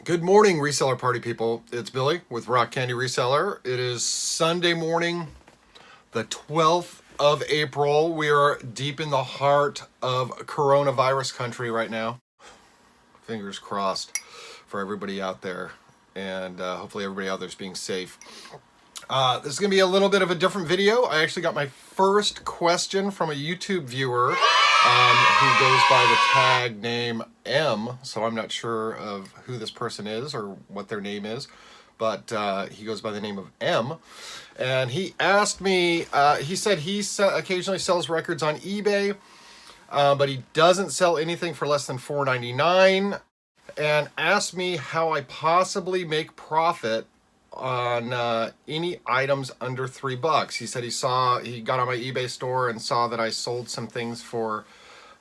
Good morning, reseller party people. It's Billy with Rock Candy Reseller. It is Sunday morning, the 12th of April. We are deep in the heart of coronavirus country right now. Fingers crossed for everybody out there, and hopefully everybody out there is being safe. This is going to be a little bit of a different video. I actually got my first question from a YouTube viewer who goes by the tag name M, so I'm not sure of who this person is or what their name is, but he goes by the name of M. And he asked me, he said he occasionally sells records on eBay, but he doesn't sell anything for less than $4.99, and asked me how I possibly make profit on any items under $3. He said he got on my eBay store and saw that I sold some things for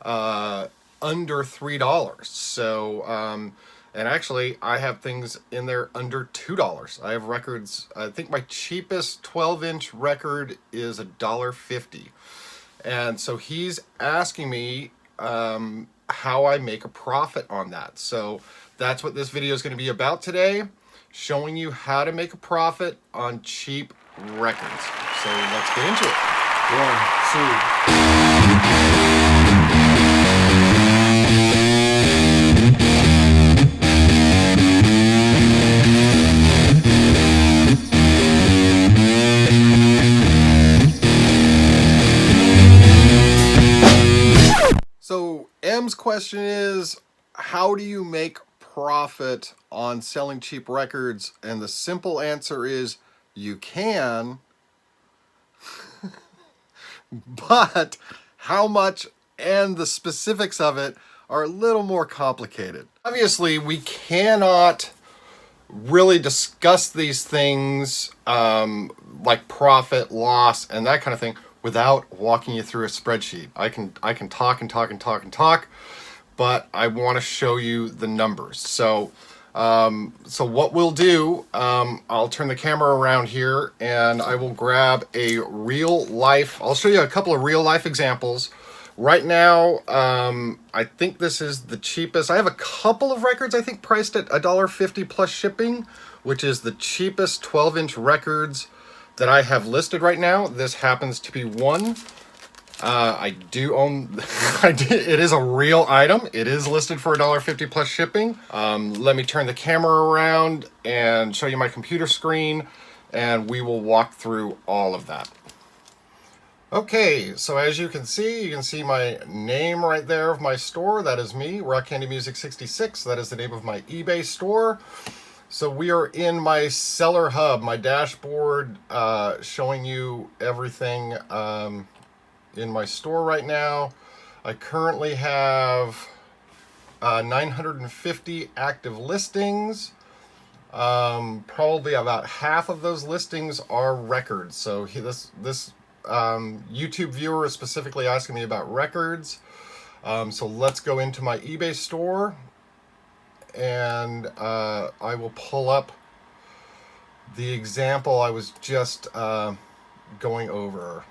under $3. So and actually I have things in there under $2. I have records. I think my cheapest 12-inch record is $1.50, and so he's asking me how I make a profit on that. So that's what this video is going to be about today, showing you how to make a profit on cheap records. So let's get into it. 1, 2. So M's question is, how do you make profit on selling cheap records? And the simple answer is you can, but how much and the specifics of it are a little more complicated. Obviously, we cannot really discuss these things like profit, loss, and that kind of thing without walking you through a spreadsheet. I can talk and talk and talk and talk, but I want to show you the numbers. So what we'll do, I'll turn the camera around here and I will grab a real life. I'll show you a couple of real life examples. Right now, I think this is the cheapest. I have a couple of records, I think, priced at $1.50 plus shipping, which is the cheapest 12-inch records that I have listed right now. This happens to be one. I do own, it is a real item. It is listed for $1.50 plus shipping. Let me turn the camera around and show you my computer screen, and we will walk through all of that. Okay, so as you can see my name right there of my store. That is me, Rock Candy Music 66. That is the name of my eBay store. So we are in my seller hub, my dashboard, showing you everything in my store right now. I currently have 950 active listings. Probably about half of those listings are records. So this YouTube viewer is specifically asking me about records. So let's go into my eBay store, and I will pull up the example I was just going over.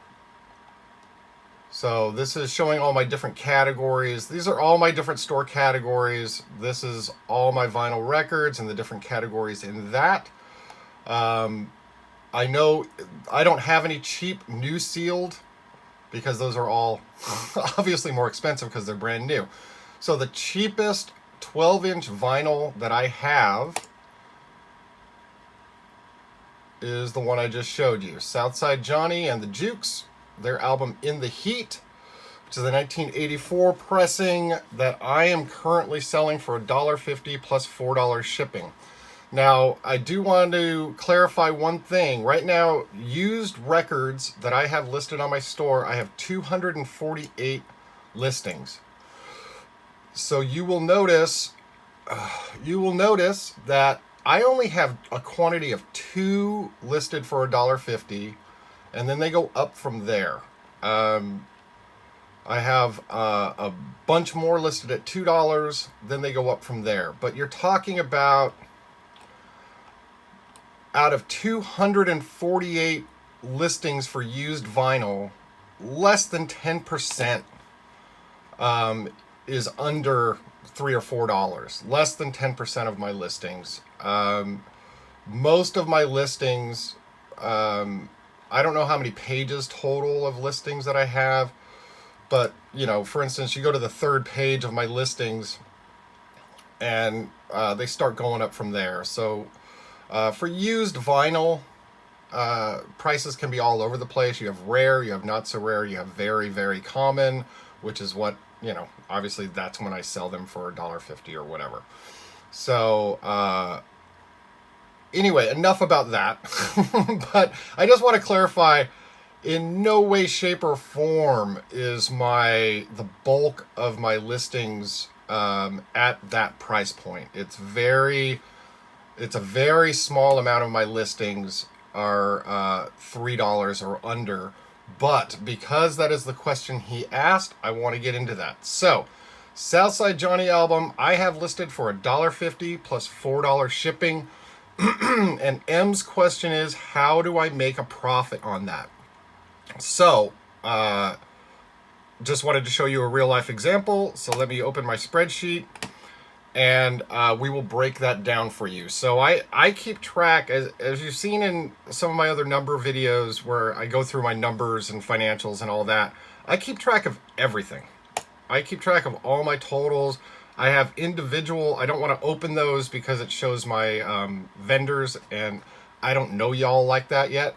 So this is showing all my different categories. These are all my different store categories. This is all my vinyl records and the different categories in that. I know I don't have any cheap new sealed because those are all obviously more expensive because they're brand new. So the cheapest 12-inch vinyl that I have is the one I just showed you. Southside Johnny and the Jukes, their album In the Heat, which is a 1984 pressing that I am currently selling for $1.50 plus $4 shipping. Now, I do want to clarify one thing. Right now, used records that I have listed on my store, I have 248 listings. So you will notice that I only have a quantity of 2 listed for $1.50, and then they go up from there. I have a bunch more listed at $2, then they go up from there. But you're talking about, out of 248 listings for used vinyl, less than 10% is under $3 or $4, less than 10% of my listings. Most of my listings, I don't know how many pages total of listings that I have, but for instance, you go to the third page of my listings and they start going up from there. So for used vinyl, prices can be all over the place. You have rare, you have not so rare, you have very, very common, which is what, obviously that's when I sell them for $1.50 or whatever. So anyway, enough about that. But I just want to clarify, in no way, shape, or form is the bulk of my listings at that price point. It's a very small amount of my listings are $3 or under. But because that is the question he asked, I want to get into that. So, Southside Johnny album, I have listed for $1.50 plus $4 shipping. And M's question is, how do I make a profit on that? So, just wanted to show you a real life example. So let me open my spreadsheet and we will break that down for you. So I keep track, as you've seen in some of my other number videos where I go through my numbers and financials and all that, I keep track of everything. I keep track of all my totals. I have individual, I don't want to open those because it shows my vendors, and I don't know y'all like that yet.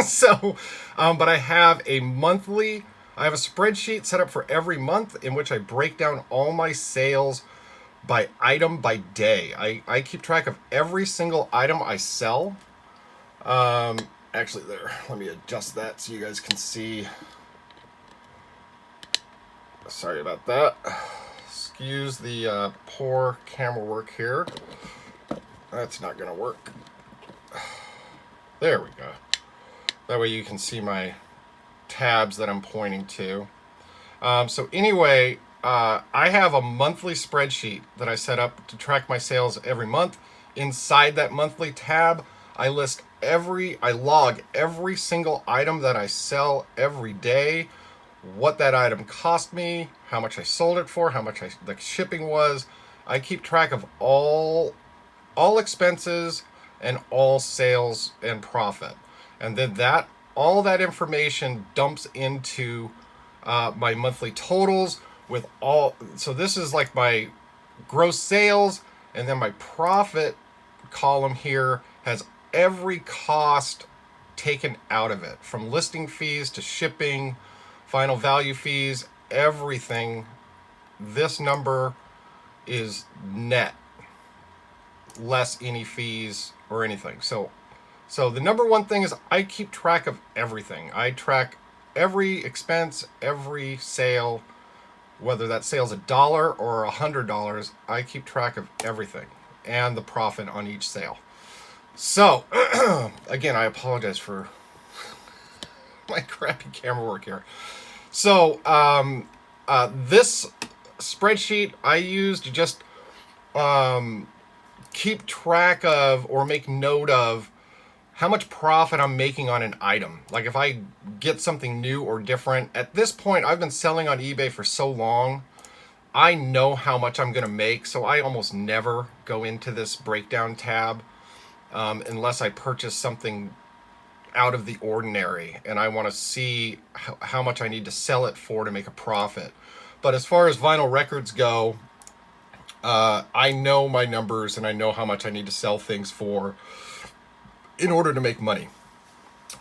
So, but I have a spreadsheet set up for every month in which I break down all my sales by item by day. I keep track of every single item I sell. Actually, let me adjust that so you guys can see. Sorry about that. Excuse the poor camera work here. That's not gonna work. There we go. That way you can see my tabs that I'm pointing to. So anyway, I have a monthly spreadsheet that I set up to track my sales every month. Inside that monthly tab, I log every single item that I sell every day, what that item cost me, how much I sold it for, how much the shipping was. I keep track of all expenses and all sales and profit. And then all that information dumps into my monthly totals so this is like my gross sales, and then my profit column here has every cost taken out of it, from listing fees to shipping, final value fees, everything. This number is net, less any fees or anything. So the number one thing is I keep track of everything. I track every expense, every sale, whether that sale's $1 or $100, I keep track of everything and the profit on each sale. So, again, I apologize for my crappy camera work here. So, this spreadsheet I use to just keep track of or make note of how much profit I'm making on an item. Like if I get something new or different. At this point, I've been selling on eBay for so long, I know how much I'm gonna make, so I almost never go into this breakdown tab unless I purchase something out of the ordinary and I wanna see how much I need to sell it for to make a profit. But as far as vinyl records go, I know my numbers and I know how much I need to sell things for in order to make money.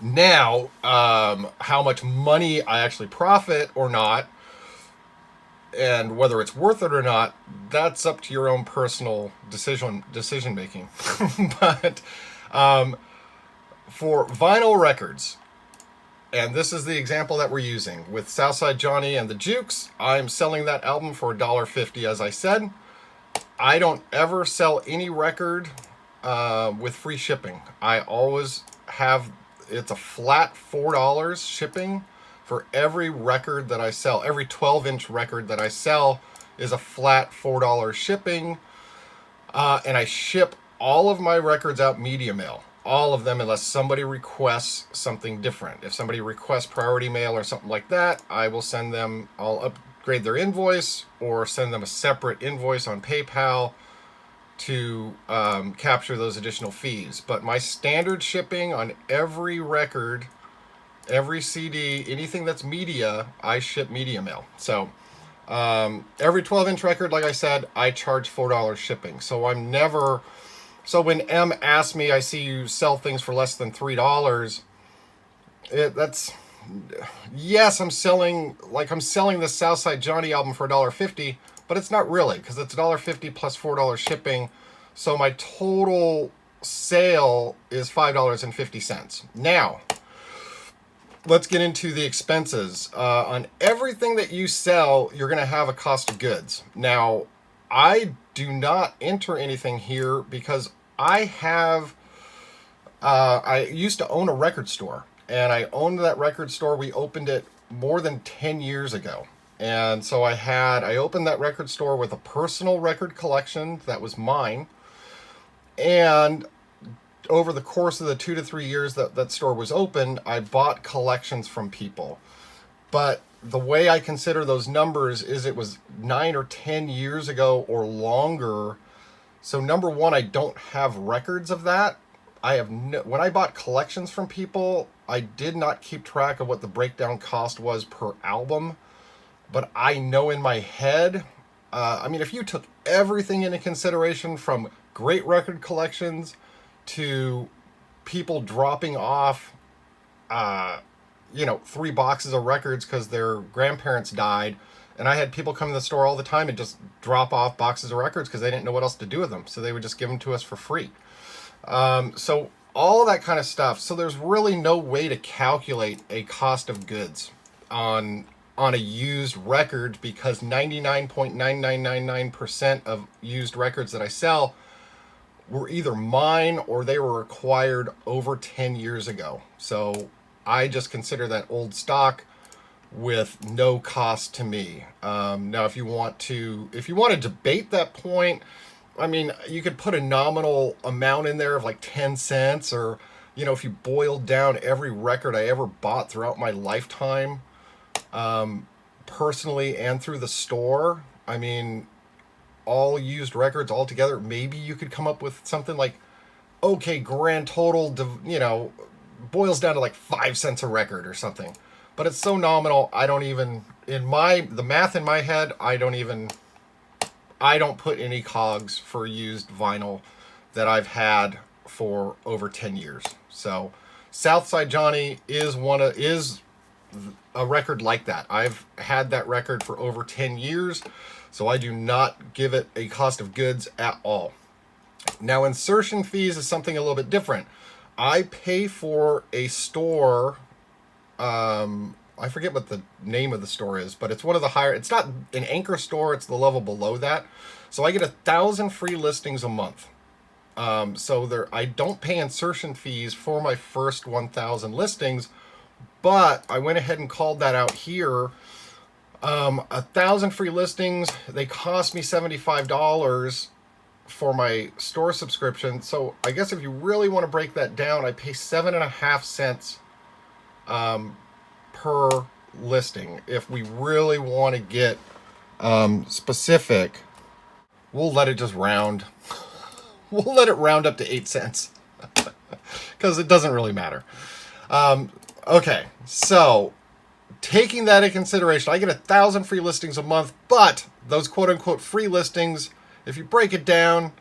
Now, how much money I actually profit or not, and whether it's worth it or not, that's up to your own personal decision making. But for vinyl records, and this is the example that we're using with Southside Johnny and the Jukes, I'm selling that album for $1.50, as I said. I don't ever sell any record with free shipping. I always have, it's a flat $4 shipping for every record that I sell. Every 12-inch record that I sell is a flat $4 shipping. And I ship all of my records out media mail. All of them, unless somebody requests something different. If somebody requests priority mail or something like that, I will send them, I'll upgrade their invoice or send them a separate invoice on PayPal to capture those additional fees. But my standard shipping on every record, every CD, anything that's media, I ship media mail. So every 12-inch record, like I said, I charge $4 shipping. So I'm never... So when M asked me, I see you sell things for less than $3, that's... Yes, I'm selling the Southside Johnny album for $1.50, but it's not really, because it's $1.50 plus $4 shipping. So my total sale is $5.50. Now, let's get into the expenses. On everything that you sell, you're going to have a cost of goods. Now, I do not enter anything here because I used to own a record store, and I owned that record store. We opened it more than 10 years ago. And so I opened that record store with a personal record collection that was mine. And over the course of the 2 to 3 years that store was open, I bought collections from people. But the way I consider those numbers is it was 9 or 10 years ago or longer. So number one, I don't have records of that. When I bought collections from people, I did not keep track of what the breakdown cost was per album. But I know in my head, if you took everything into consideration, from great record collections to people dropping off, 3 boxes of records because their grandparents died. And I had people come to the store all the time and just drop off boxes of records because they didn't know what else to do with them. So they would just give them to us for free. So all that kind of stuff. So there's really no way to calculate a cost of goods on a used record, because 99.9999% of used records that I sell were either mine or they were acquired over 10 years ago. So I just consider that old stock with no cost to me. Now, if you want to debate that point, you could put a nominal amount in there of like 10 cents, or, if you boiled down every record I ever bought throughout my lifetime, personally and through the store, all used records all together, maybe you could come up with something like, okay, grand total, boils down to like 5 cents a record or something. But it's so nominal, I don't even, the math in my head, I don't put any cogs for used vinyl that I've had for over 10 years. So Southside Johnny is a record like that. I've had that record for over 10 years, so I do not give it a cost of goods at all. Now, insertion fees is something a little bit different. I pay for a store, I forget what the name of the store is, but it's one of the higher, it's not an anchor store, it's the level below that. So I get 1,000 free listings a month. I don't pay insertion fees for my first 1,000 listings, but I went ahead and called that out here. 1,000 free listings, they cost me $75 for my store subscription. So I guess if you really want to break that down, I pay 7.5 cents per listing. If we really want to get specific, we'll let it just round. We'll let it round up to 8 cents because it doesn't really matter. Okay, so taking that into consideration, I get 1,000 free listings a month, but those quote-unquote free listings, if you break it down,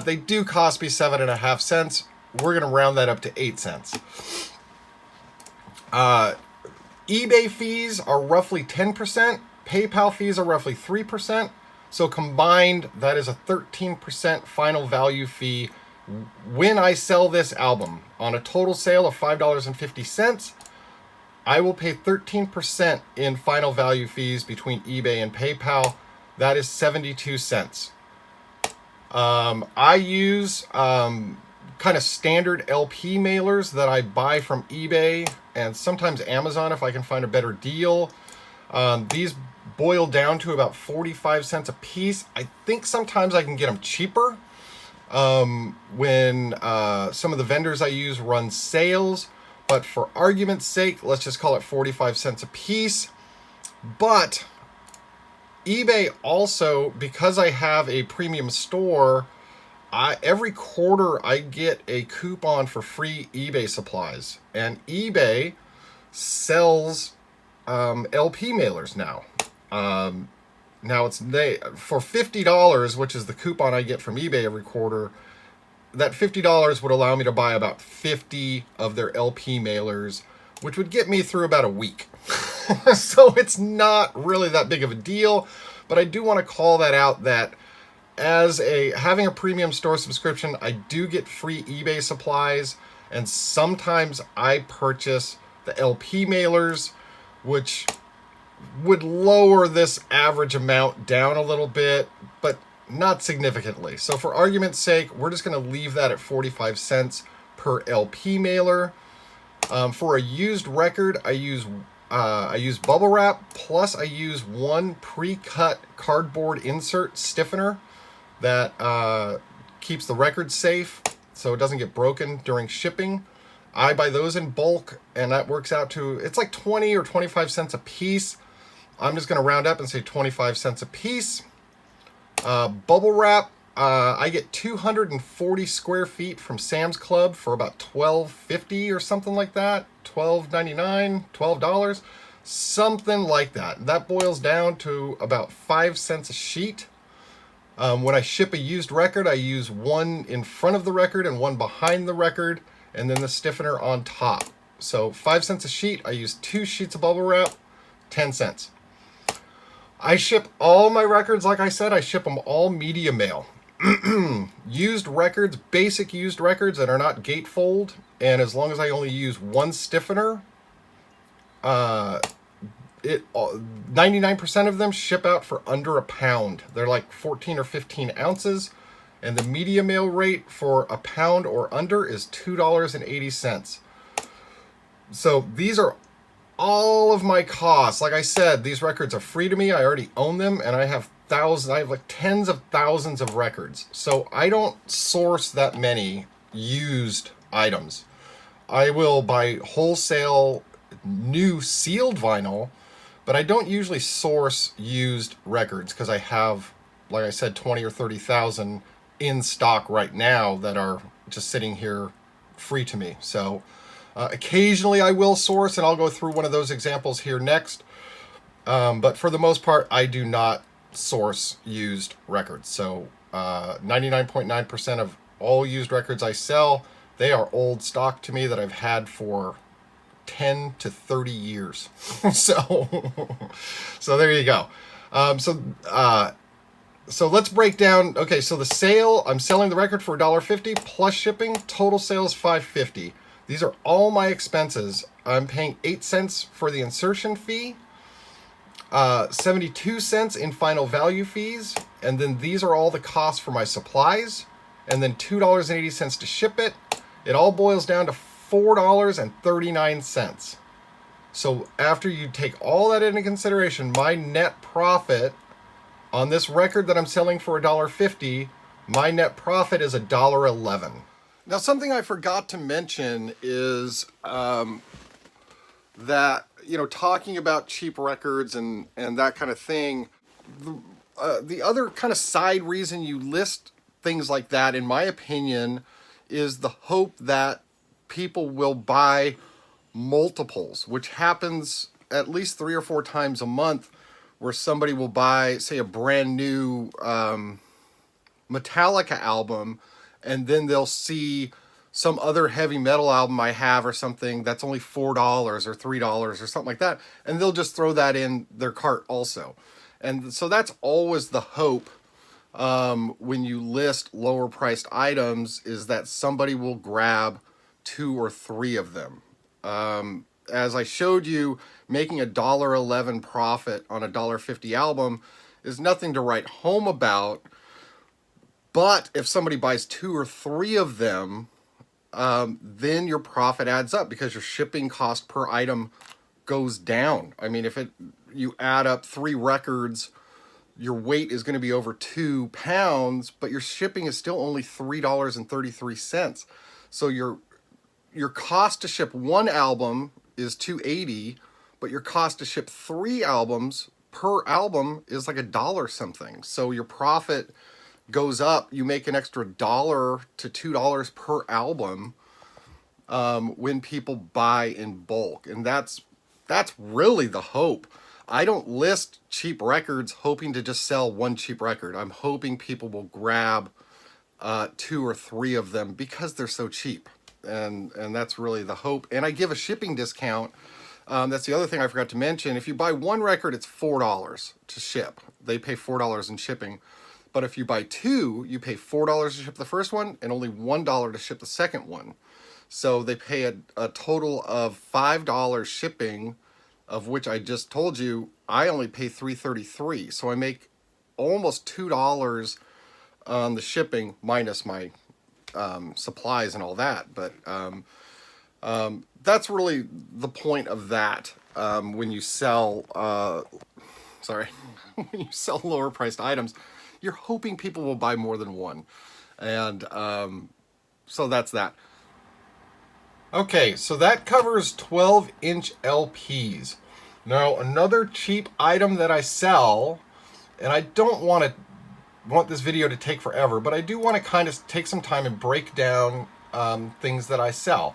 they do cost me 7.5 cents. We're going to round that up to 8 cents. eBay fees are roughly 10%. PayPal fees are roughly 3%. So combined, that is a 13% final value fee when I sell this album. On a total sale of $5.50, I will pay 13% in final value fees between eBay and PayPal. That is 72 cents. I use kind of standard LP mailers that I buy from eBay and sometimes Amazon if I can find a better deal. These boil down to about 45 cents a piece. I think sometimes I can get them cheaper when some of the vendors I use run sales. But for argument's sake, let's just call it 45 cents a piece. But eBay also, because I have a premium store, every quarter I get a coupon for free eBay supplies, and eBay sells LP mailers now. Now it's they for $50, which is the coupon I get from eBay every quarter. That $50 would allow me to buy about 50 of their LP mailers, which would get me through about a week. So it's not really that big of a deal, but I do want to call that out, that as having a premium store subscription, I do get free eBay supplies, and sometimes I purchase the LP mailers, which would lower this average amount down a little bit, but not significantly. So for argument's sake, we're just going to leave that at 45 cents per LP mailer. For a used record, I use bubble wrap, plus I use one pre-cut cardboard insert stiffener that keeps the record safe so it doesn't get broken during shipping. I buy those in bulk, and that works out to, it's like 20 or 25 cents a piece. I'm just going to round up and say 25 cents a piece. Bubble wrap, I get 240 square feet from Sam's Club for about $12.50 or something like that. $12.99, $12, something like that. That boils down to about 5 cents a sheet. When I ship a used record, I use one in front of the record and one behind the record, and then the stiffener on top. So 5 cents a sheet. I use 2 sheets of bubble wrap, 10 cents. I ship all my records, like I said, I ship them all media mail. Used records, basic used records that are not gatefold, and as long as I only use one stiffener, 99% of them ship out for under a pound. They're like 14 or 15 ounces, and the media mail rate for a pound or under is $2.80. So these are all of my costs. Like I said, these records are free to me. I already own them, and I have like tens of thousands of records. So I don't source that many used items. I will buy wholesale new sealed vinyl, but I don't usually source used records because I have, like I said, 20 or 30,000 in stock right now that are just sitting here free to me. So occasionally I will source, and I'll go through one of those examples here next. But for the most part, I do not source used records. So 99.9% of all used records I sell, they are old stock to me that I've had for 10 to 30 years. So there you go. So let's break down. Okay, so the sale, I'm selling the record for $1.50 plus shipping. Total sales $5.50. These are all my expenses. I'm paying 8 cents for the insertion fee, 72 cents in final value fees, and then these are all the costs for my supplies, and then $2.80 to ship it. It all boils down to $4.39. So after you take all that into consideration, my net profit on this record that I'm selling for $1.50, my net profit is $1.11. Now, something I forgot to mention is that, talking about cheap records and that kind of thing, the other kind of side reason you list things like that, in my opinion, is the hope that people will buy multiples, which happens at least 3 or 4 times a month, where somebody will buy, say, a brand new Metallica album, and then they'll see some other heavy metal album I have or something that's only $4 or $3 or something like that, and they'll just throw that in their cart also. And so that's always the hope when you list lower priced items, is that somebody will grab 2 or 3 of them. As I showed you, making a $1.11 profit on a $1.50 album is nothing to write home about. But if somebody buys 2 or 3 of them, then your profit adds up because your shipping cost per item goes down. I mean, if you add up 3 records, your weight is going to be over 2 pounds, but your shipping is still only $3.33. So your cost to ship 1 album is $2.80, but your cost to ship 3 albums per album is like $1 something. So your profit goes up. You make an extra $1 to $2 per album when people buy in bulk. And that's really the hope. I don't list cheap records hoping to just sell one cheap record. I'm hoping people will grab 2 or 3 of them because they're so cheap. And that's really the hope. And I give a shipping discount. That's the other thing I forgot to mention. If you buy one record, it's $4 to ship. They pay $4 in shipping. But if you buy 2, you pay $4 to ship the first one and only $1 to ship the second one. So they pay a total of $5 shipping, of which I just told you I only pay $3.33. So I make almost $2 on the shipping minus my supplies and all that. But that's really the point of that. When you sell, when you sell lower priced items, you're hoping people will buy more than one. And so that's that. Okay, so that covers 12-inch LPs. Now, another cheap item that I sell, and I don't want this video to take forever, but I do want to kind of take some time and break down things that I sell.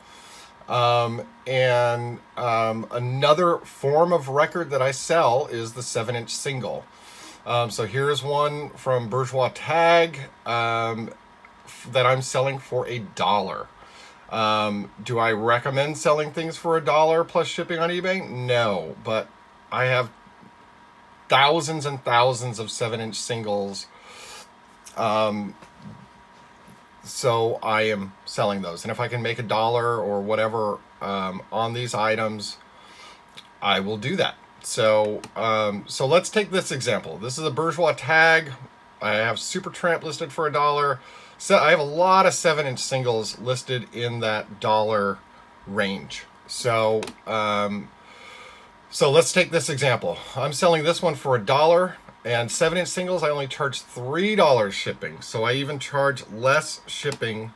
Another form of record that I sell is the 7-inch single. So here's one from Bourgeois Tag that I'm selling for $1. Do I recommend selling things for $1 plus shipping on eBay? No, but I have thousands and thousands of 7-inch singles. So I am selling those. And if I can make $1 or whatever on these items, I will do that. So let's take this example. This is a Bourgeois Tag. I have Supertramp listed for $1. So I have a lot of 7-inch singles listed in that $1 range. So let's take this example. I'm selling this one for $1, and 7-inch singles I only charge $3 shipping. So I even charge less shipping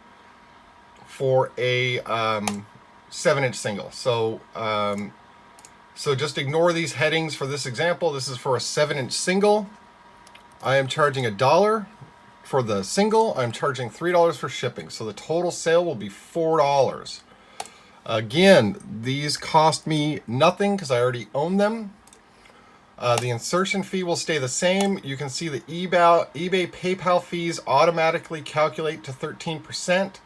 for a 7-inch single. So just ignore these headings for this example. This is for a 7-inch single. I am charging $1 for the single. I'm charging $3 for shipping. So the total sale will be $4. Again, these cost me nothing because I already own them. The insertion fee will stay the same. You can see the eBay PayPal fees automatically calculate to 13%.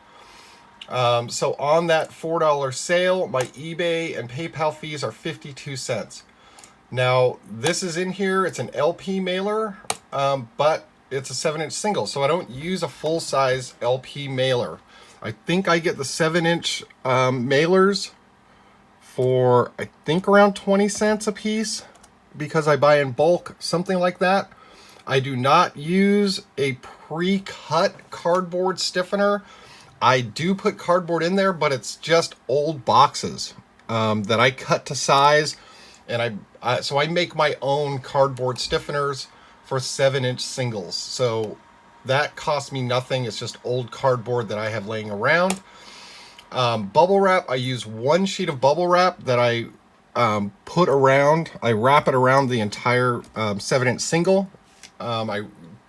So on that $4 sale, my eBay and PayPal fees are 52 cents. Now, this is in here. It's an LP mailer, but it's a 7-inch single, so I don't use a full-size LP mailer. I think I get the 7-inch mailers for, I think, around 20 cents a piece because I buy in bulk, something like that. I do not use a pre-cut cardboard stiffener. I do put cardboard in there, but it's just old boxes that I cut to size, and so I make my own cardboard stiffeners for 7-inch singles. So that costs me nothing. It's just old cardboard that I have laying around. Bubble wrap, I use one sheet of bubble wrap that I put around. I wrap it around the entire 7-inch single. I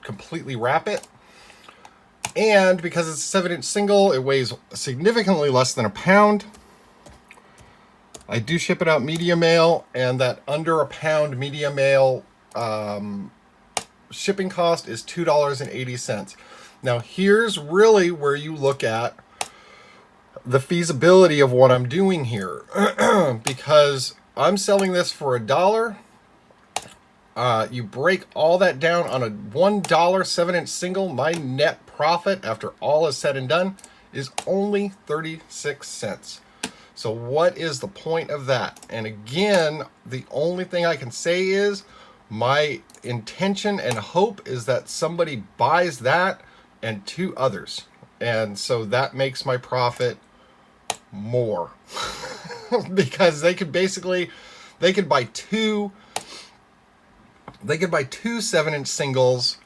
completely wrap it. And because it's a 7-inch single, it weighs significantly less than a pound. I do ship it out media mail, and that under a pound media mail shipping cost is $2.80. Now here's really where you look at the feasibility of what I'm doing here. Because I'm selling this for $1. You break all that down on a $1 7-inch single, my net profit after all is said and done is only 36 cents. So what is the point of that? And again, the only thing I can say is my intention and hope is that somebody buys that and 2 others. And so that makes my profit more because they could buy two 7-inch singles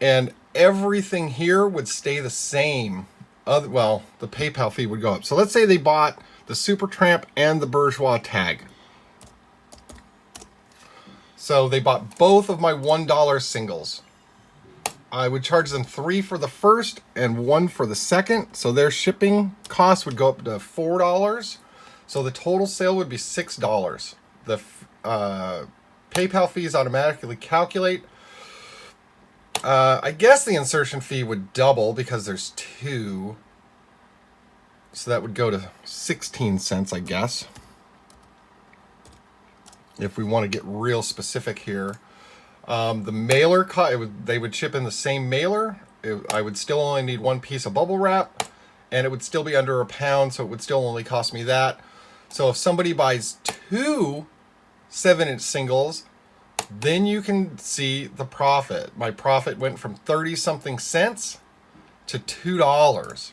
and everything here would stay the same. Well, the PayPal fee would go up. So let's say they bought the Supertramp and the Bourgeois Tag. So they bought both of my $1 singles. I would charge them $3 for the first and $1 for the second. So their shipping cost would go up to $4. So the total sale would be $6. The PayPal fees automatically calculate. I guess the insertion fee would double because there's 2. So that would go to 16 cents, I guess. If we want to get real specific here. The mailer, they would ship in the same mailer. I would still only need 1 piece of bubble wrap, and it would still be under £1, so it would still only cost me that. So if somebody buys 2 7-inch singles, then you can see the profit. My profit went from 30-something cents to $2.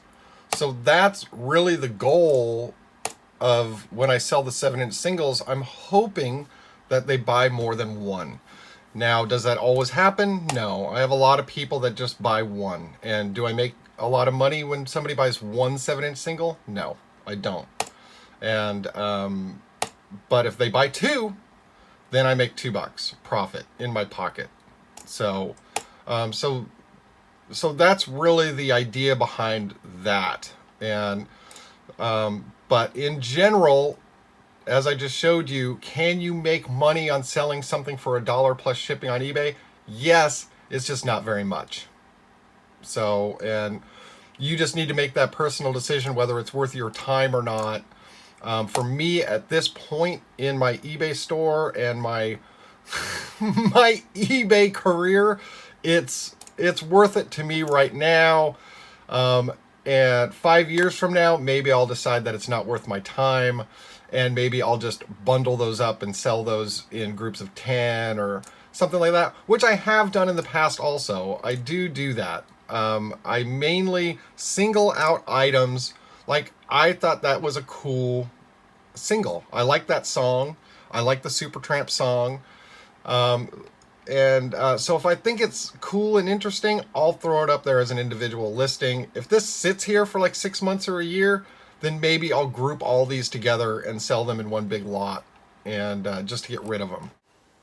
So that's really the goal of when I sell the 7-inch singles. I'm hoping that they buy more than 1. Now, does that always happen? No. I have a lot of people that just buy 1. And do I make a lot of money when somebody buys 1 7-inch single? No, I don't. And but if they buy 2, then I make $2 profit in my pocket. So so that's really the idea behind that. And but in general, as I just showed you, can you make money on selling something for $1 plus shipping on eBay? Yes, it's just not very much. So, and you just need to make that personal decision whether it's worth your time or not. For me, at this point in my eBay store and my my eBay career, it's worth it to me right now. And 5 years from now, maybe I'll decide that it's not worth my time, and maybe I'll just bundle those up and sell those in groups of 10 or something like that, which I have done in the past also. I do that. I mainly single out items. Like, I thought that was a cool single. I like that song. I like the Supertramp song. So if I think it's cool and interesting, I'll throw it up there as an individual listing. If this sits here for like 6 months or a year, then maybe I'll group all these together and sell them in one big lot, and just to get rid of them.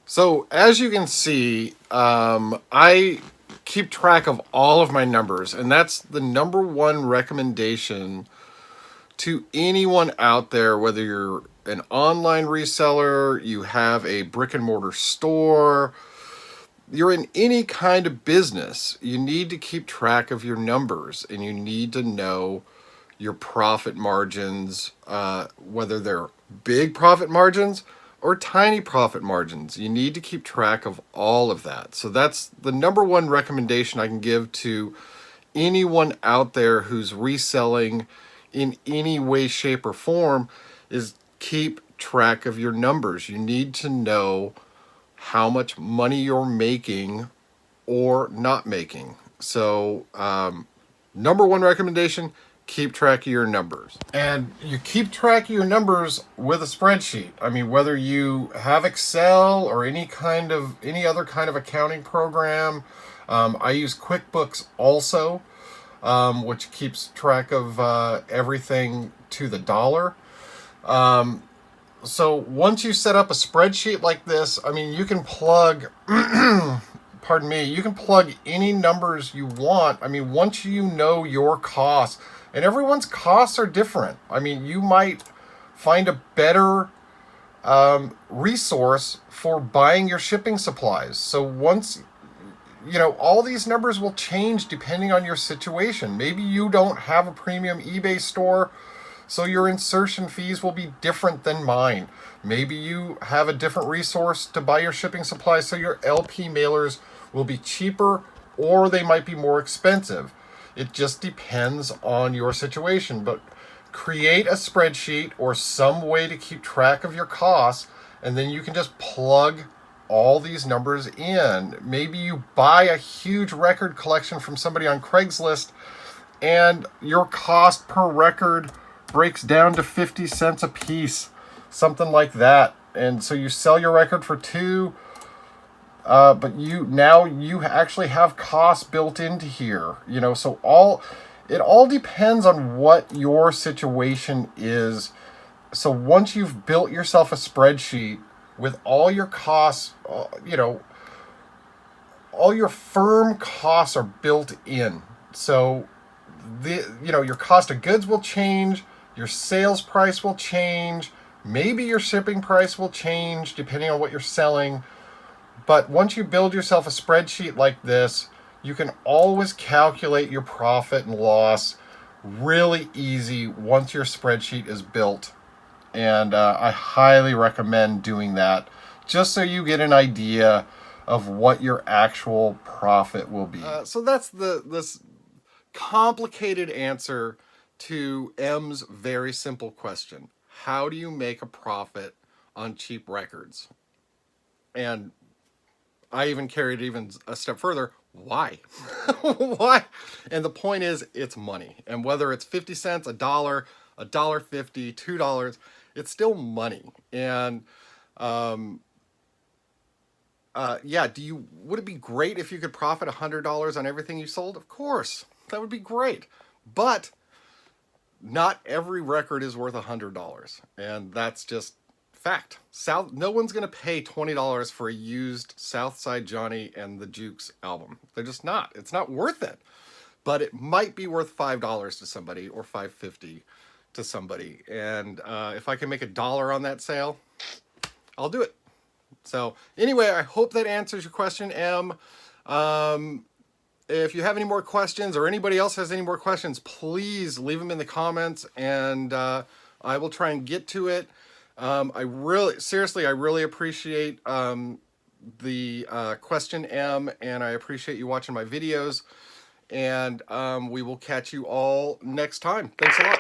So as you can see, I keep track of all of my numbers, and that's the number one recommendation to anyone out there, whether you're an online reseller, you have a brick and mortar store, you're in any kind of business. You need to keep track of your numbers, and you need to know your profit margins, whether they're big profit margins or tiny profit margins. You need to keep track of all of that. So that's the number one recommendation I can give to anyone out there who's reselling in any way, shape, or form, is keep track of your numbers. You need to know how much money you're making or not making. So number one recommendation, keep track of your numbers. And you keep track of your numbers with a spreadsheet. I mean, whether you have Excel or any other kind of accounting program. I use QuickBooks also, which keeps track of everything to the dollar. So once you set up a spreadsheet like this, I mean, you can plug, pardon me, you can plug any numbers you want. I mean, once you know your costs, and everyone's costs are different. I mean, you might find a better resource for buying your shipping supplies. So once, all these numbers will change depending on your situation. Maybe you don't have a premium eBay store, so your insertion fees will be different than mine. Maybe you have a different resource to buy your shipping supplies, so your LP mailers will be cheaper, or they might be more expensive. It just depends on your situation. But create a spreadsheet or some way to keep track of your costs, and then you can just plug all these numbers in. Maybe you buy a huge record collection from somebody on Craigslist, and your cost per record breaks down to 50 cents a piece, something like that. And so you sell your record for $2, but you actually have costs built into here. So it all depends on what your situation is. So once you've built yourself a spreadsheet with all your costs, all your firm costs are built in. So your cost of goods will change, your sales price will change, maybe your shipping price will change depending on what you're selling. But once you build yourself a spreadsheet like this, you can always calculate your profit and loss really easy once your spreadsheet is built. And I highly recommend doing that just so you get an idea of what your actual profit will be. So that's this complicated answer to M's very simple question. How do you make a profit on cheap records? And I even carried it even a step further. Why? Why? And the point is, it's money. And whether it's 50 cents, $1, $1.50, $2, it's still money. And would it be great if you could profit $100 on everything you sold? Of course, that would be great. But not every record is worth $100, and that's just fact. No one's going to pay $20 for a used Southside Johnny and the Jukes album. They're just not. It's not worth it. But it might be worth $5 to somebody or $5.50 to somebody. And if I can make $1 on that sale, I'll do it. So anyway, I hope that answers your question, Em. If you have any more questions or anybody else has any more questions, please leave them in the comments, and I will try and get to it. I really appreciate the question, Em, and I appreciate you watching my videos. And we will catch you all next time. Thanks a lot.